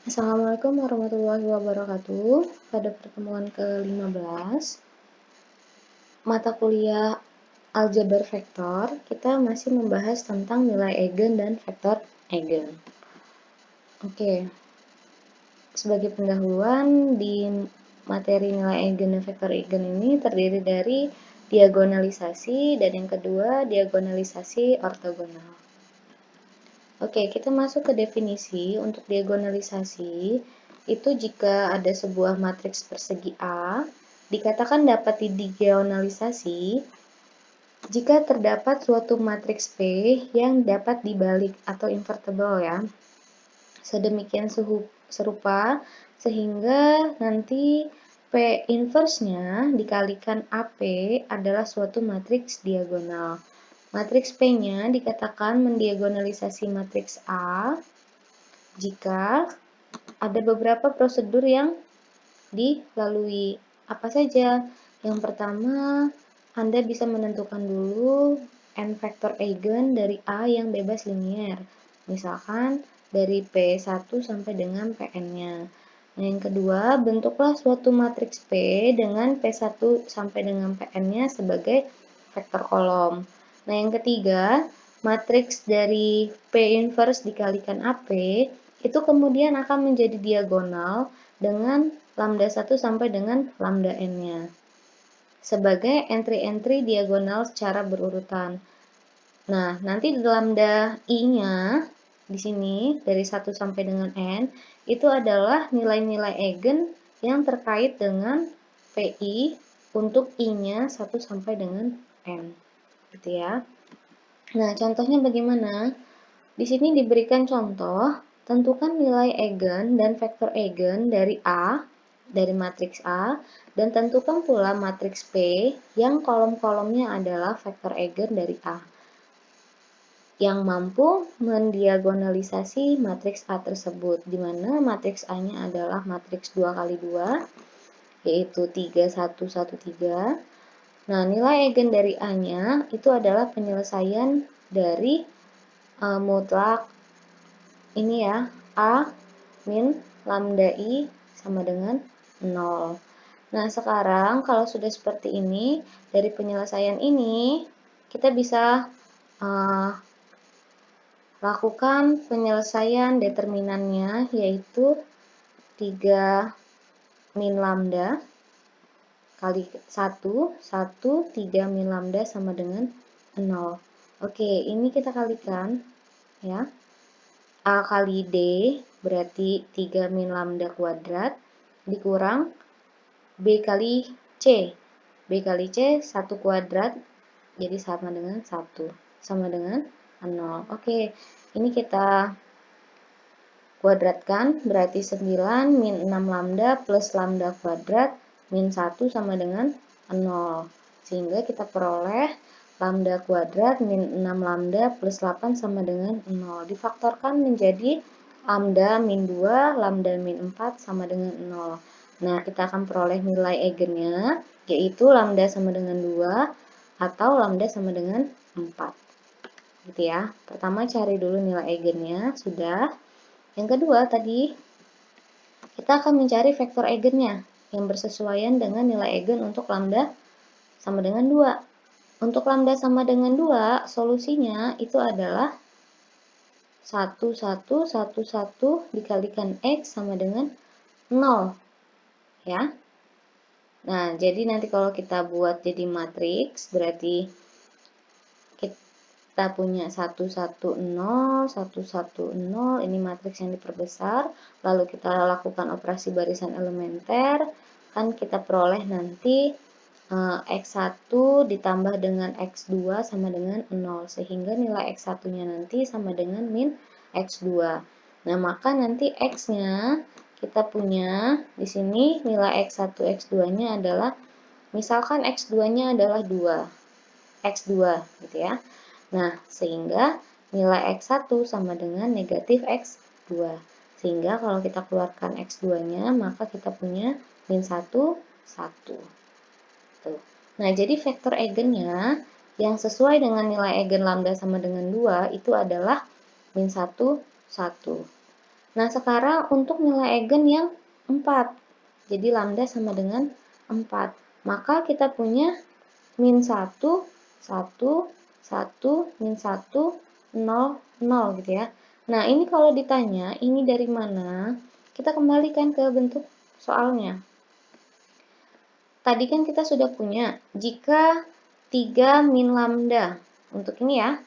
Assalamualaikum warahmatullahi wabarakatuh. Pada pertemuan ke-15 mata kuliah aljabar vektor, kita masih membahas tentang nilai eigen dan vektor eigen. Oke, sebagai pendahuluan di materi nilai eigen dan vektor eigen ini terdiri dari diagonalisasi dan yang kedua diagonalisasi ortogonal. Oke, kita masuk ke definisi. Untuk diagonalisasi, itu jika ada sebuah matriks persegi A, dikatakan dapat didiagonalisasi jika terdapat suatu matriks P yang dapat dibalik atau invertible ya. Sedemikian serupa sehingga nanti P inverse-nya dikalikan AP adalah suatu matriks diagonal. Matriks P-nya dikatakan mendiagonalisasi matriks A jika ada beberapa prosedur yang dilalui. Apa saja? Yang pertama, Anda bisa menentukan dulu n vektor eigen dari A yang bebas linier. Misalkan dari P1 sampai dengan Pn-nya. Nah, yang kedua, bentuklah suatu matriks P dengan P1 sampai dengan Pn-nya sebagai vektor kolom. Nah, yang ketiga, matriks dari P inverse dikalikan AP itu kemudian akan menjadi diagonal dengan lambda 1 sampai dengan lambda n-nya sebagai entry-entry diagonal secara berurutan. Nah, nanti lambda i-nya di sini dari 1 sampai dengan n itu adalah nilai-nilai eigen yang terkait dengan PI untuk i-nya 1 sampai dengan n. Gitu ya. Nah, contohnya bagaimana? Di sini diberikan contoh, tentukan nilai eigen dan vektor eigen dari A, dari matriks A, dan tentukan pula matriks P yang kolom-kolomnya adalah vektor eigen dari A, yang mampu mendiagonalisasi matriks A tersebut, di mana matriks A-nya adalah matriks 2 kali 2, yaitu 3, 1, 1, 3. Nah, nilai eigen dari A-nya itu adalah penyelesaian dari mutlak ini ya, A min lambda I sama dengan 0. Nah, sekarang kalau sudah seperti ini, dari penyelesaian ini, kita bisa lakukan penyelesaian determinannya, yaitu 3 min lambda kali 1, 1, 3 min lambda sama dengan 0. Oke, ini kita kalikan, ya. A kali D berarti 3 min lambda kuadrat dikurang B kali C. B kali C 1 kuadrat jadi sama dengan 1. Sama dengan 0. Oke, ini kita kuadratkan berarti 9 min 6 lambda plus lambda kuadrat min 1 sama dengan 0. Sehingga kita peroleh lambda kuadrat min 6 lambda plus 8 sama dengan 0. Difaktorkan menjadi lambda min 2, lambda min 4 sama dengan 0. Nah, kita akan peroleh nilai eigennya, yaitu lambda sama dengan 2 atau lambda sama dengan 4. Gitu ya. Pertama cari dulu nilai eigennya, sudah. Yang kedua tadi, kita akan mencari vektor eigennya yang bersesuaian dengan nilai eigen untuk lambda sama dengan 2. Untuk lambda sama dengan 2, solusinya itu adalah 1, 1, 1, 1 dikalikan X sama dengan 0. Ya. Nah, jadi nanti kalau kita buat jadi matriks, berarti kita punya 1, 1, 0, 1, 1, 0, ini matriks yang diperbesar, lalu kita lakukan operasi barisan elementer, kan kita peroleh nanti X1 ditambah dengan X2 sama dengan 0, sehingga nilai X1-nya nanti sama dengan min X2. Nah, maka nanti X-nya kita punya di sini nilai X1, X2-nya adalah, misalkan X2-nya adalah 2, X2 gitu ya. Nah, sehingga nilai X1 sama dengan negatif X2. Sehingga kalau kita keluarkan X2-nya, maka kita punya min 1, 1. Tuh. Nah, jadi vektor eigennya yang sesuai dengan nilai eigen lambda sama dengan 2 itu adalah min 1, 1. Nah, sekarang untuk nilai eigen yang 4. Jadi lambda sama dengan 4. Maka kita punya min 1, 1, 1, min 1, 0, 0 gitu ya. Nah, ini kalau ditanya, ini dari mana? Kita kembalikan ke bentuk soalnya. Tadi kan kita sudah punya, jika 3 min lambda. Untuk ini ya,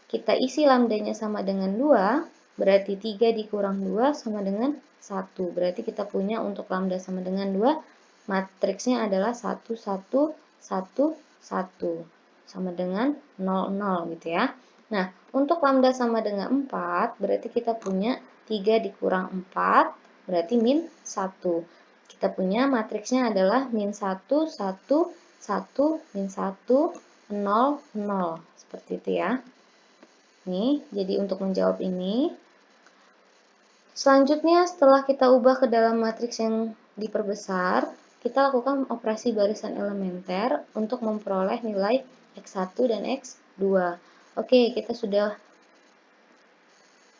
kita isi lambdanya sama dengan 2, berarti 3 dikurang 2 sama dengan 1. Berarti kita punya untuk lambda sama dengan 2, matriksnya adalah 1, 1, 1, 1. Sama dengan 0, 0 gitu ya. Nah, untuk lambda sama dengan 4, berarti kita punya 3 dikurang 4, berarti min 1. Kita punya matriksnya adalah min 1, 1, 1, min 1, 0, 0. Seperti itu ya. Nih, jadi untuk menjawab ini, selanjutnya setelah kita ubah ke dalam matriks yang diperbesar, kita lakukan operasi barisan elementer untuk memperoleh nilai X1 dan X2. Oke, kita sudah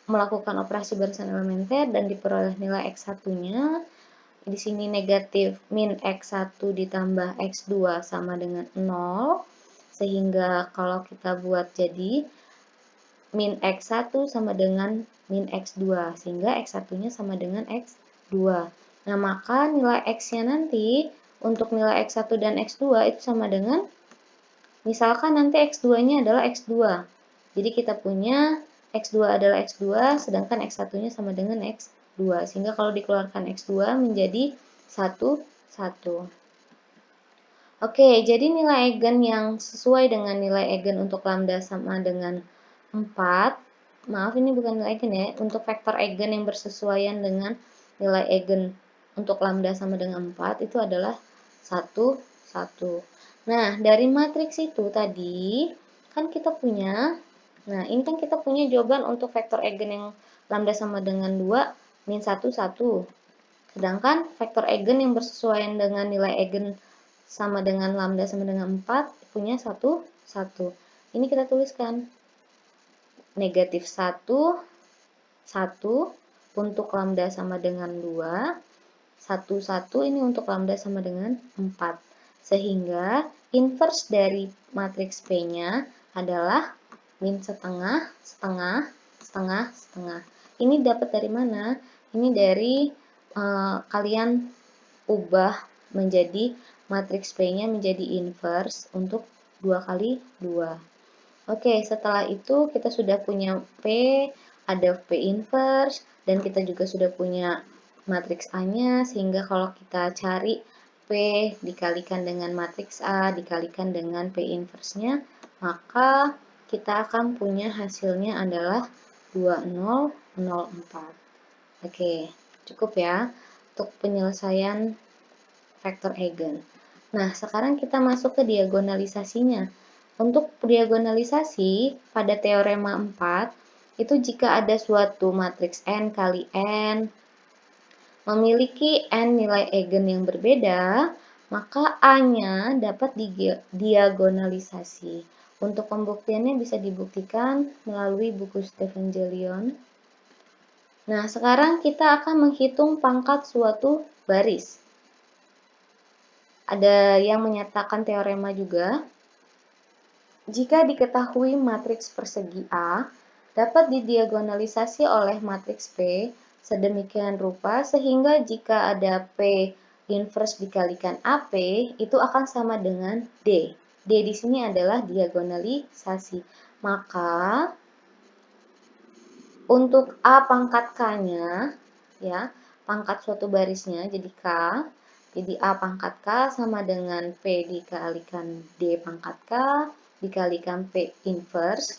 melakukan operasi barisan elementer dan diperoleh nilai X1-nya. Di sini negatif min X1 ditambah X2 sama dengan 0. Sehingga kalau kita buat jadi min X1 sama dengan min X2, sehingga X1-nya sama dengan X2. Nah, maka nilai X-nya nanti, untuk nilai X1 dan X2 itu sama dengan, misalkan nanti X2-nya adalah X2. Jadi kita punya X2 adalah X2, sedangkan X1-nya sama dengan X2. Sehingga kalau dikeluarkan X2 menjadi 1, 1. Oke, jadi nilai eigen yang sesuai dengan nilai eigen untuk lambda sama dengan 4, maaf ini bukan nilai eigen ya, untuk vektor eigen yang bersesuaian dengan nilai eigen untuk lambda sama dengan 4 itu adalah 1, 1. Nah, dari matriks itu tadi, kan kita punya, nah ini kan kita punya jawaban untuk vektor eigen yang lambda sama dengan 2, min 1, 1. Sedangkan vektor eigen yang bersesuaian dengan nilai eigen sama dengan lambda sama dengan 4 punya 1, 1. Ini kita tuliskan negatif 1, 1 untuk lambda sama dengan 2, 1, 1 ini untuk lambda sama dengan 4. Sehingga inverse dari matriks P-nya adalah min setengah, setengah, setengah, setengah. Ini dapat dari mana? Ini dari kalian ubah menjadi matriks P-nya menjadi inverse untuk 2 kali 2. Oke, setelah itu kita sudah punya P, ada P inverse, dan kita juga sudah punya matriks A-nya, sehingga kalau kita cari P dikalikan dengan matriks A, dikalikan dengan P inverse-nya, maka kita akan punya hasilnya adalah 2004. Oke, cukup ya untuk penyelesaian vektor eigen. Nah, sekarang kita masuk ke diagonalisasinya. Untuk diagonalisasi pada teorema 4, itu jika ada suatu matriks N kali N memiliki N nilai eigen yang berbeda, maka A-nya dapat diagonalisasi. Untuk pembuktiannya bisa dibuktikan melalui buku Stevangelion. Nah, sekarang kita akan menghitung pangkat suatu baris. Ada yang menyatakan teorema juga. Jika diketahui matriks persegi A dapat didiagonalisasi oleh matriks P sedemikian rupa sehingga jika ada P inverse dikalikan AP itu akan sama dengan D. D di sini adalah diagonalisasi. Maka untuk A pangkat K-nya, ya, pangkat suatu barisnya jadi K. Jadi A pangkat K sama dengan P dikalikan D pangkat K dikalikan P inverse.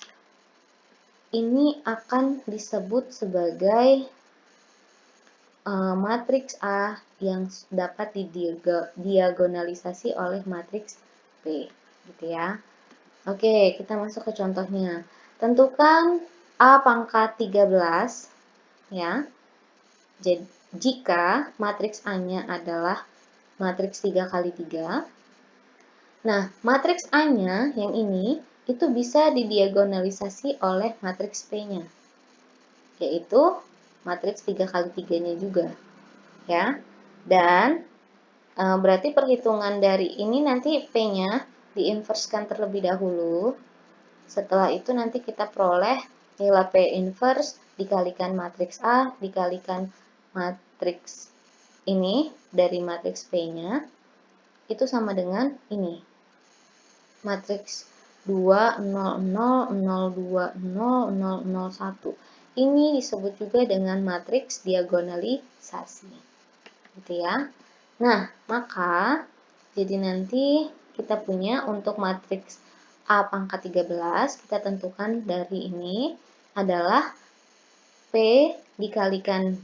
Ini akan disebut sebagai matriks A yang dapat didiagonalisasi oleh matriks P. Gitu ya. Oke, kita masuk ke contohnya. Tentukan A pangkat 13, ya. Jadi, jika matriks A-nya adalah matriks 3 kali 3. Nah, matriks A-nya yang ini itu bisa didiagonalisasi oleh matriks P-nya. Yaitu matriks 3 kali 3-nya juga. Ya. Dan berarti perhitungan dari ini nanti P-nya diinverskan terlebih dahulu. Setelah itu nanti kita peroleh nilai P inverse dikalikan matriks A dikalikan matriks ini dari matriks P-nya itu sama dengan ini. Matriks 2, 0, 0, 0, 2, 0, 0, 0, 1. Ini disebut juga dengan matriks diagonalisasi. Gitu ya. Nah, maka jadi nanti kita punya untuk matriks A pangkat 13, kita tentukan dari ini adalah P dikalikan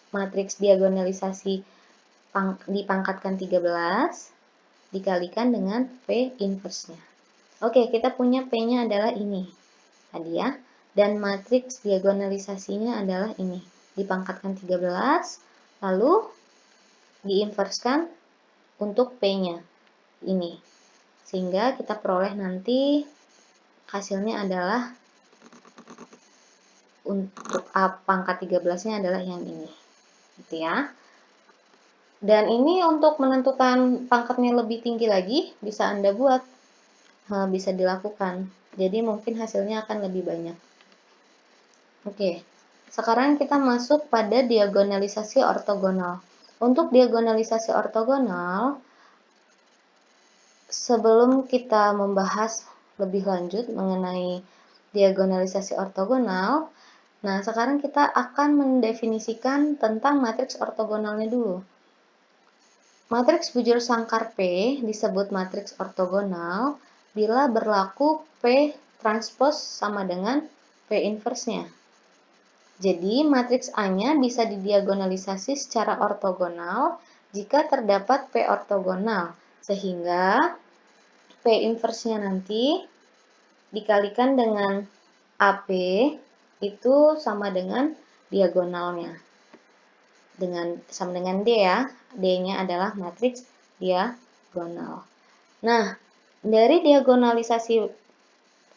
matriks diagonalisasi dipangkatkan 13 dikalikan dengan P inverse-nya. Oke, kita punya P-nya adalah ini tadi ya. Dan matriks diagonalisasinya adalah ini. Dipangkatkan 13, lalu diinverskan untuk P-nya ini. Sehingga kita peroleh nanti hasilnya adalah untuk A pangkat 13-nya adalah yang ini. Gitu ya. Dan ini untuk menentukan pangkatnya lebih tinggi lagi, bisa Anda buat, bisa dilakukan. Jadi mungkin hasilnya akan lebih banyak. Oke, sekarang kita masuk pada diagonalisasi ortogonal. Untuk diagonalisasi ortogonal, sebelum kita membahas lebih lanjut mengenai diagonalisasi ortogonal, nah sekarang kita akan mendefinisikan tentang matriks ortogonalnya dulu. Matriks bujur sangkar P disebut matriks ortogonal bila berlaku P transpose sama dengan P inverse-nya. Jadi, matriks A-nya bisa didiagonalisasi secara ortogonal jika terdapat P ortogonal, sehingga P inverse-nya nanti dikalikan dengan AP itu sama dengan diagonalnya. Sama dengan D ya. D-nya adalah matriks diagonal. Nah, dari diagonalisasi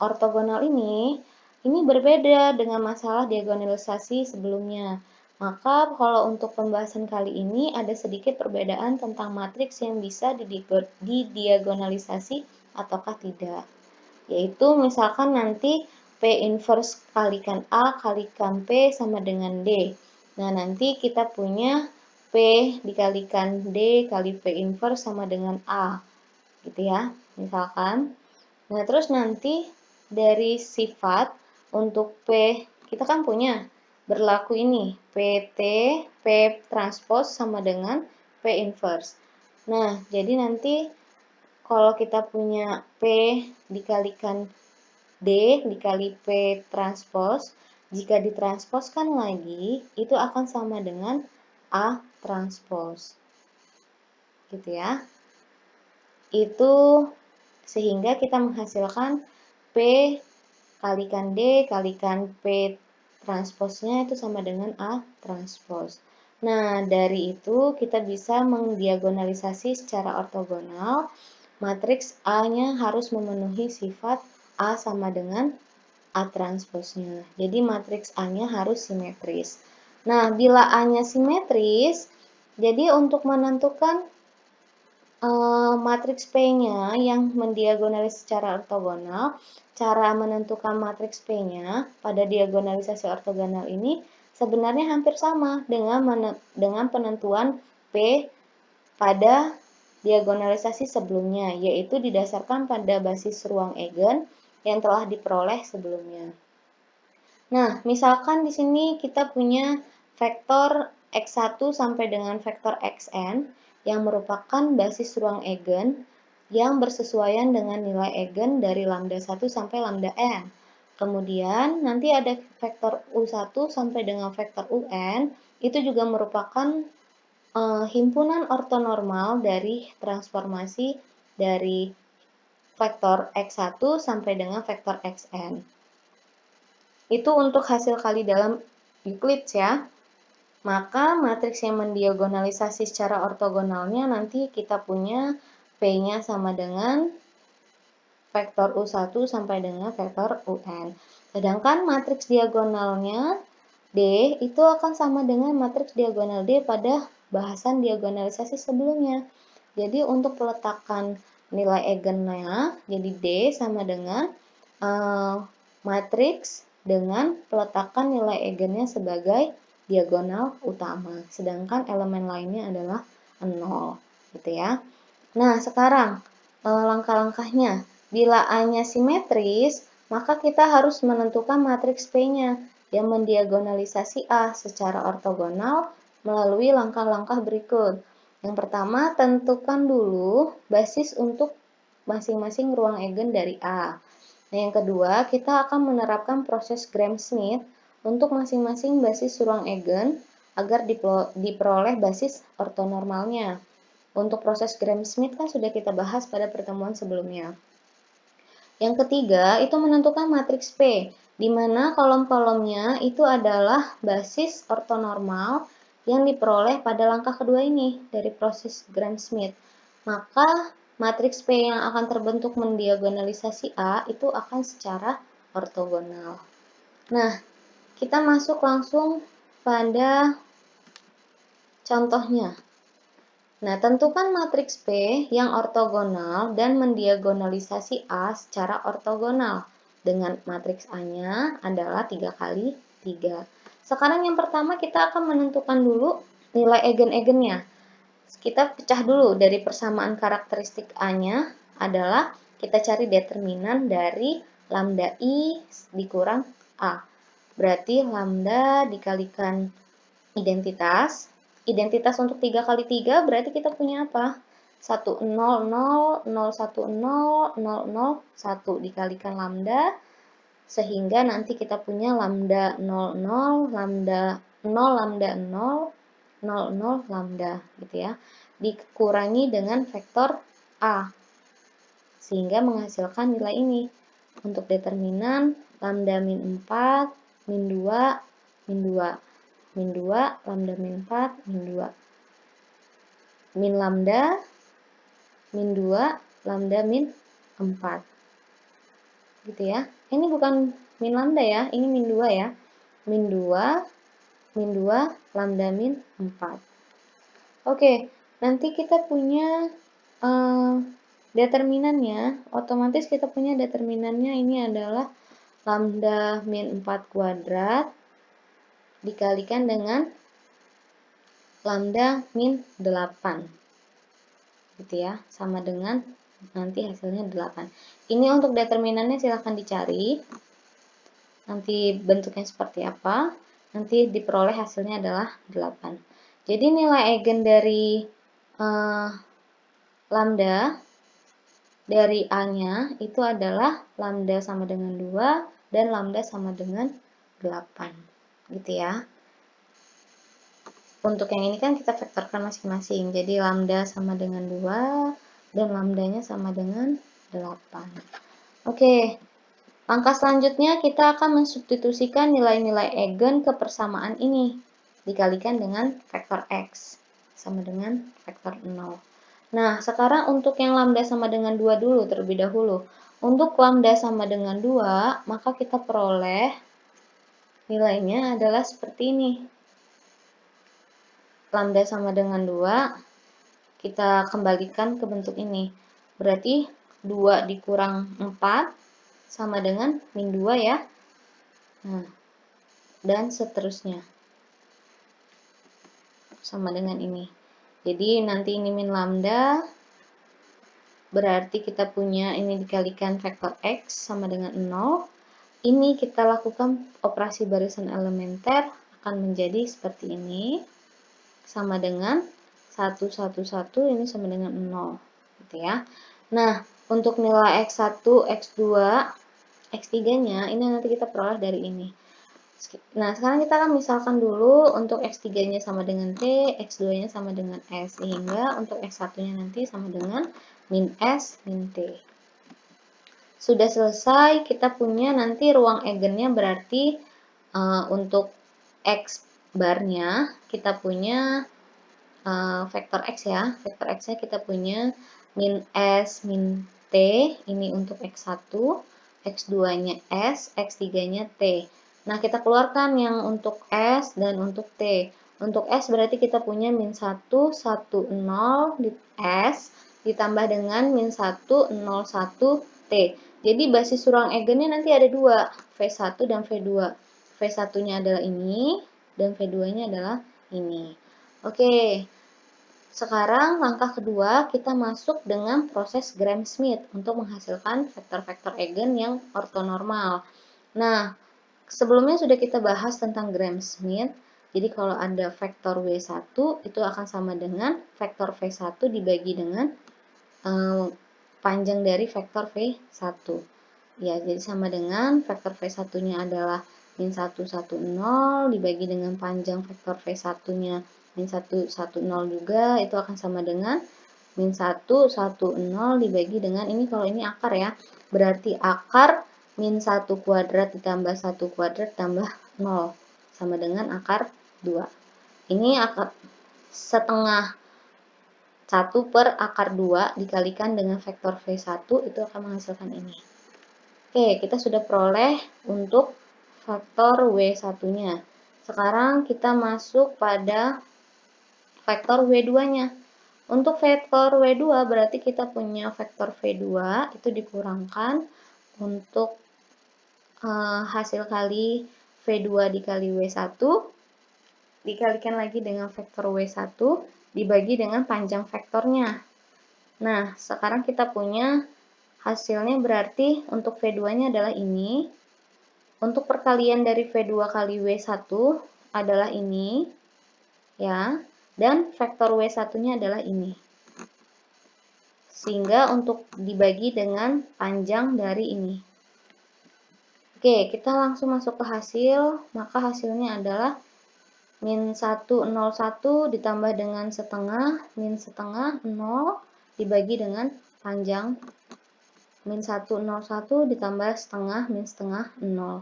ortogonal ini berbeda dengan masalah diagonalisasi sebelumnya. Maka kalau untuk pembahasan kali ini ada sedikit perbedaan tentang matriks yang bisa didiagonalisasi ataukah tidak. Yaitu misalkan nanti P inverse kalikan A kalikan P sama dengan D. Nah, nanti kita punya P dikalikan D kali P inverse sama dengan A. Gitu ya, misalkan. Nah, terus nanti dari sifat untuk P, kita kan punya berlaku ini, PT, P transpose sama dengan P inverse. Nah, jadi nanti kalau kita punya P dikalikan D dikali P transpose, jika ditransposkan lagi, itu akan sama dengan A transpose. Gitu ya. Itu sehingga kita menghasilkan P kalikan D kalikan P transposnya itu sama dengan A transpose. Nah, dari itu kita bisa mendiagonalisasi secara ortogonal. Matriks A-nya harus memenuhi sifat A sama dengan A transposnya. Jadi matriks A-nya harus simetris. Nah, bila A-nya simetris, jadi untuk menentukan matriks P-nya yang mendiagonalis secara ortogonal, cara menentukan matriks P-nya pada diagonalisasi ortogonal ini sebenarnya hampir sama dengan penentuan P pada diagonalisasi sebelumnya, yaitu didasarkan pada basis ruang eigen yang telah diperoleh sebelumnya. Nah, misalkan di sini kita punya vektor x1 sampai dengan vektor xn yang merupakan basis ruang eigen yang bersesuaian dengan nilai eigen dari lambda 1 sampai lambda n. Kemudian nanti ada vektor u1 sampai dengan vektor un, itu juga merupakan himpunan ortonormal dari transformasi dari vektor x1 sampai dengan vektor xn. Itu untuk hasil kali dalam Euclid ya. Maka matriks yang mendiagonalisasi secara ortogonalnya nanti kita punya P-nya sama dengan vektor U1 sampai dengan vektor UN. Sedangkan matriks diagonalnya D itu akan sama dengan matriks diagonal D pada bahasan diagonalisasi sebelumnya. Jadi untuk peletakan nilai eigennya, jadi D sama dengan matriks dengan peletakan nilai eigennya sebagai diagonal utama. Sedangkan elemen lainnya adalah 0, gitu ya. Nah, sekarang langkah-langkahnya. Bila A-nya simetris, maka kita harus menentukan matriks P-nya yang mendiagonalisasi A secara ortogonal melalui langkah-langkah berikut. Yang pertama, tentukan dulu basis untuk masing-masing ruang eigen dari A. Nah, yang kedua, kita akan menerapkan proses Gram-Schmidt untuk masing-masing basis ruang eigen agar diperoleh basis ortonormalnya. Untuk proses Gram-Schmidt kan sudah kita bahas pada pertemuan sebelumnya. Yang ketiga, itu menentukan matriks P, di mana kolom-kolomnya itu adalah basis ortonormal yang diperoleh pada langkah kedua ini dari proses Gram-Schmidt. Maka matriks P yang akan terbentuk mendiagonalisasi A itu akan secara ortogonal. Nah, kita masuk langsung pada contohnya. Nah, tentukan matriks P yang ortogonal dan mendiagonalisasi A secara ortogonal. Dengan matriks A-nya adalah 3 kali 3. Sekarang yang pertama kita akan menentukan dulu nilai eigen-eigennya. Kita pecah dulu dari persamaan karakteristik A-nya adalah kita cari determinan dari lambda I dikurang A. Berarti lambda dikalikan identitas. Identitas untuk 3 kali 3 berarti kita punya apa? 1, 0, 0, 0, 1, 0, 0, 0, 1 dikalikan lambda, sehingga nanti kita punya lambda 0, 0, lambda 0, lambda 0, 0, 0, lambda, gitu ya. Dikurangi dengan vektor A, sehingga menghasilkan nilai ini. Untuk determinan lambda min 4, min 2, min 2. Min 2, lambda min 4, min 2. Min lambda, min 2, lambda min 4. Gitu ya. Ini bukan min lambda ya, ini min 2 ya. Min 2, min 2, lambda min 4. Oke, nanti kita punya determinannya, otomatis kita punya determinannya ini adalah lambda min 4 kuadrat dikalikan dengan lambda min 8, gitu ya, sama dengan nanti hasilnya 8. Ini untuk determinannya silahkan dicari, nanti bentuknya seperti apa, nanti diperoleh hasilnya adalah 8. Jadi nilai eigen dari lambda dari A-nya itu adalah lambda sama dengan 2 dan lambda sama dengan 8, gitu ya. Untuk yang ini kan kita vektorkan masing-masing. Jadi lambda sama dengan 2 dan lambdanya sama dengan 8. Oke, langkah selanjutnya kita akan mensubstitusikan nilai-nilai eigen ke persamaan ini. Dikalikan dengan vektor X sama dengan vektor 0. Nah, sekarang untuk yang lambda sama dengan 2 dulu terlebih dahulu. Untuk lambda sama dengan 2, maka kita peroleh nilainya adalah seperti ini. Lambda sama dengan 2, kita kembalikan ke bentuk ini. Berarti 2 dikurang 4 sama dengan min 2 ya. Nah, dan seterusnya. Sama dengan ini. Jadi nanti ini min lambda, berarti kita punya ini dikalikan vektor X sama dengan 0. Ini kita lakukan operasi barisan elementer akan menjadi seperti ini. Sama dengan 1, 1, 1, ini sama dengan 0. Gitu ya. Nah, untuk nilai X1, X2, X3-nya, ini nanti kita peroleh dari ini. Nah, sekarang kita akan misalkan dulu untuk X3-nya sama dengan T, X2-nya sama dengan S. Sehingga untuk X1-nya nanti sama dengan min S, min T. Sudah selesai, kita punya nanti ruang eigennya berarti untuk X barnya kita punya vektor X ya. Vektor X-nya kita punya min S, min T, ini untuk X1, X2-nya S, X3-nya T. Nah, kita keluarkan yang untuk S dan untuk T. Untuk S berarti kita punya min 1, 1, 0 di S ditambah dengan min 1, 0, 1 T. Jadi basis ruang eigennya nanti ada dua, V1 dan V2. V1-nya adalah ini dan V2-nya adalah ini. Oke, sekarang langkah kedua kita masuk dengan proses Gram-Schmidt untuk menghasilkan vektor-vektor eigen yang ortonormal. Nah, sebelumnya sudah kita bahas tentang Gram-Schmidt. Jadi kalau ada vektor W1 itu akan sama dengan vektor V1 dibagi dengan panjang dari vektor V1. Ya, jadi sama dengan vektor V1-nya adalah min 1, 1, 0 dibagi dengan panjang vektor V1-nya min 1, 1, 0 juga, itu akan sama dengan min 1, 1, 0 dibagi dengan ini, kalau ini akar ya, berarti akar min 1 kuadrat ditambah 1 kuadrat tambah 0 sama dengan akar 2. Ini akar setengah 1 per akar 2 dikalikan dengan vektor V1 itu akan menghasilkan ini. Oke, kita sudah peroleh untuk vektor W1-nya. Sekarang kita masuk pada vektor W2-nya. Untuk vektor W2 berarti kita punya vektor V2 itu dikurangkan untuk hasil kali V2 dikali W1 dikalikan lagi dengan vektor W1 dibagi dengan panjang vektornya. Nah, sekarang kita punya hasilnya berarti untuk V2-nya adalah ini. Untuk perkalian dari V2 kali W1 adalah ini. Ya, dan vektor W1-nya adalah ini. Sehingga untuk dibagi dengan panjang dari ini. Oke, kita langsung masuk ke hasil. Maka hasilnya adalah min 101 ditambah dengan setengah, min setengah 0 dibagi dengan panjang min 101 ditambah setengah, min setengah 0.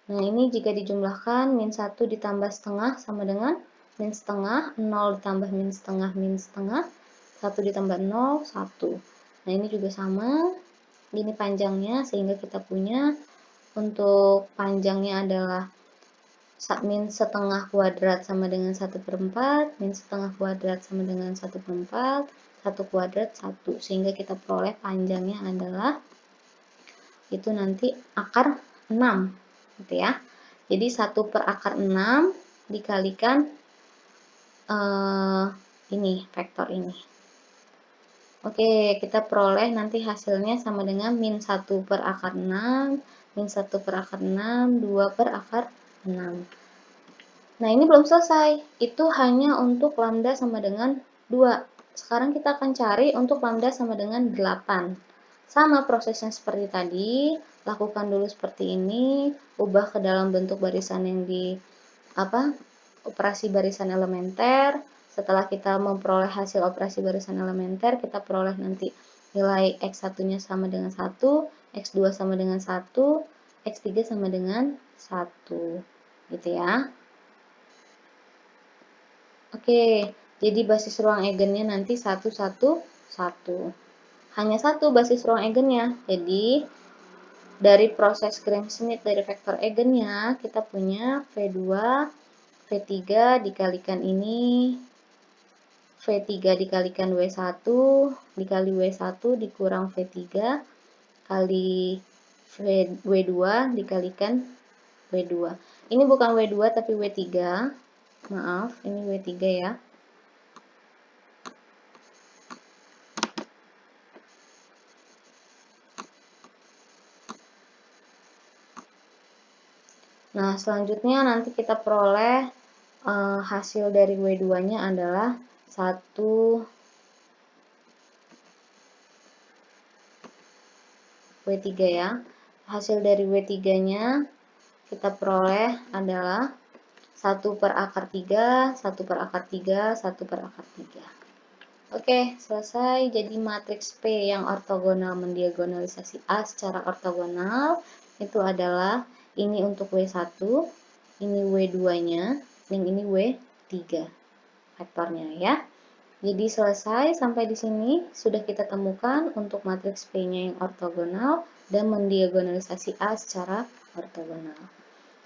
Nah, ini jika dijumlahkan min 1 ditambah setengah sama dengan min setengah, 0 ditambah min setengah, 1 ditambah 0, 1. Nah, ini juga sama. Ini panjangnya, sehingga kita punya untuk panjangnya adalah min setengah kuadrat sama dengan 1/4, min setengah kuadrat sama dengan 1/4, 1 kuadrat 1. Sehingga kita peroleh panjangnya adalah itu nanti akar 6. Gitu ya. Jadi 1 per akar 6 dikalikan ini, vektor ini. Oke, kita peroleh nanti hasilnya sama dengan min 1 per akar 6, min 1 per akar 6, 2 per akar 6. Nah, ini belum selesai. Itu hanya untuk lambda sama dengan 2. Sekarang kita akan cari untuk lambda sama dengan 8. Sama prosesnya seperti tadi, lakukan dulu seperti ini, ubah ke dalam bentuk barisan yang operasi barisan elementer. Setelah kita memperoleh hasil operasi barisan elementer, kita peroleh nanti nilai X1-nya sama dengan 1, X2 sama dengan 1, X3 sama dengan 1. Gitu ya. Oke, jadi basis ruang eigennya nanti 1, 1, 1. Hanya satu basis ruang eigennya. Jadi, dari proses Gram-Schmidt dari vektor eigennya, kita punya V2, V3 dikalikan ini, V3 dikalikan W1, dikali W1 dikurang V3, kali W2 dikalikan W2. Ini bukan W2 tapi W3. Maaf, ini W3 ya. Nah, selanjutnya nanti kita peroleh hasil dari W2-nya adalah 1 W3 ya. Hasil dari W3-nya kita peroleh adalah 1 per akar 3, 1 per akar 3, 1 per akar 3. Oke, selesai. Jadi matriks P yang ortogonal mendiagonalisasi A secara ortogonal itu adalah ini untuk W1, ini W2-nya, dan ini W3 vektornya ya. Jadi selesai, sampai di sini sudah kita temukan untuk matriks P-nya yang ortogonal dan mendiagonalisasi A secara ortogonal.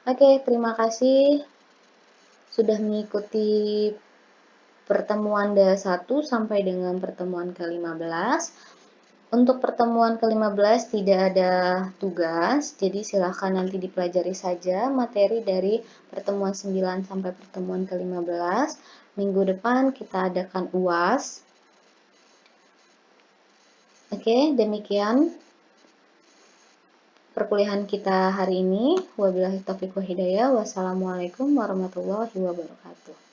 Oke, terima kasih sudah mengikuti pertemuan D1 sampai dengan pertemuan ke-15. Untuk pertemuan ke-15 tidak ada tugas, jadi silahkan nanti dipelajari saja materi dari pertemuan 9 sampai pertemuan ke-15. Minggu depan kita adakan UAS. Oke, demikian perkuliahan kita hari ini. Wabillahi taufiq wal hidayah. Wassalamualaikum warahmatullahi wabarakatuh.